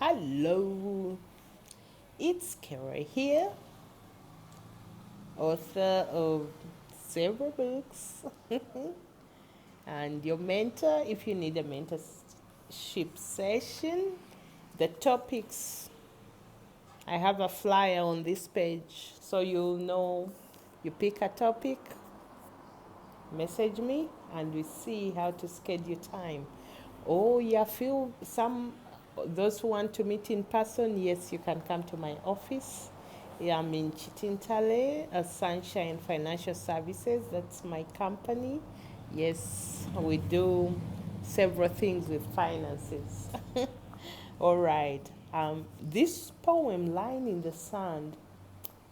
Hello, it's Keroy here, author of several books, and your mentor if you need a mentorship session. The topics, I have a flyer on this page so you'll know. You pick a topic, message me, and we see how to schedule time. Oh, yeah, feel some those who want to meet in person, yes, you can come to my office. Yeah, I'm in Chitintale, Sunshine Financial Services. That's my company. Yes, we do several things with finances. All right. This poem, Line in the Sand,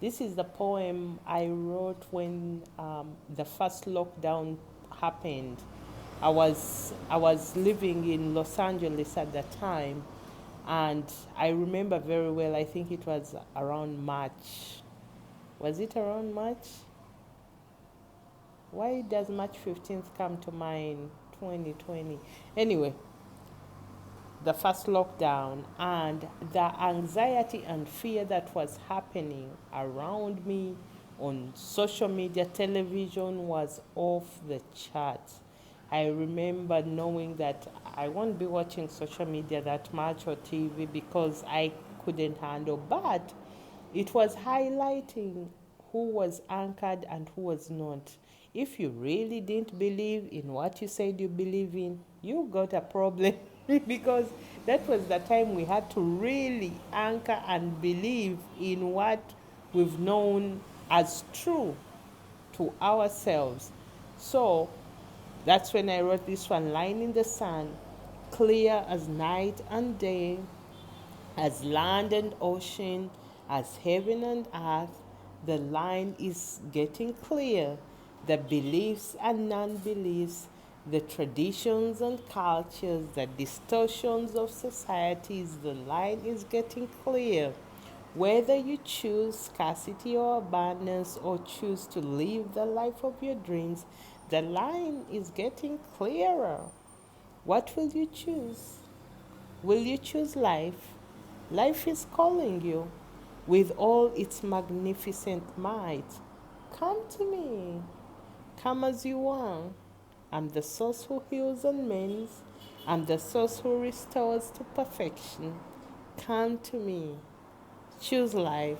this is the poem I wrote when the first lockdown happened. I was living in Los Angeles at that time, and I remember very well. I think it was around March. Was it around March? Why does March 15th come to mind? 2020. Anyway, the first lockdown and the anxiety and fear that was happening around me on social media, television was off the charts. I remember knowing that I won't be watching social media that much or TV because I couldn't handle, but it was highlighting who was anchored and who was not. If you really didn't believe in what you said you believe in, you got a problem because that was the time we had to really anchor and believe in what we've known as true to ourselves. So that's when I wrote this one, Line in the Sand, clear as night and day, as land and ocean, as heaven and earth. The line is getting clear. The beliefs and non beliefs, the traditions and cultures, the distortions of societies, the line is getting clear. Whether you choose scarcity or abundance or choose to live the life of your dreams, the line is getting clearer. What will you choose? Will you choose life? Life is calling you with all its magnificent might. Come to me. Come as you are. I'm the source who heals and mends. I'm the source who restores to perfection. Come to me. Choose life.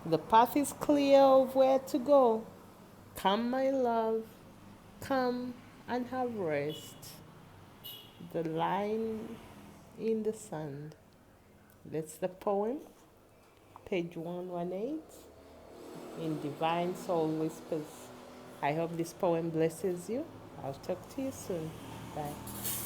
The path is clear of where to go. Come, my love. Come and have rest. The line in the sand. That's the poem, page 118, in Divine Soul Whispers. I hope this poem blesses you. I'll talk to you soon. Bye.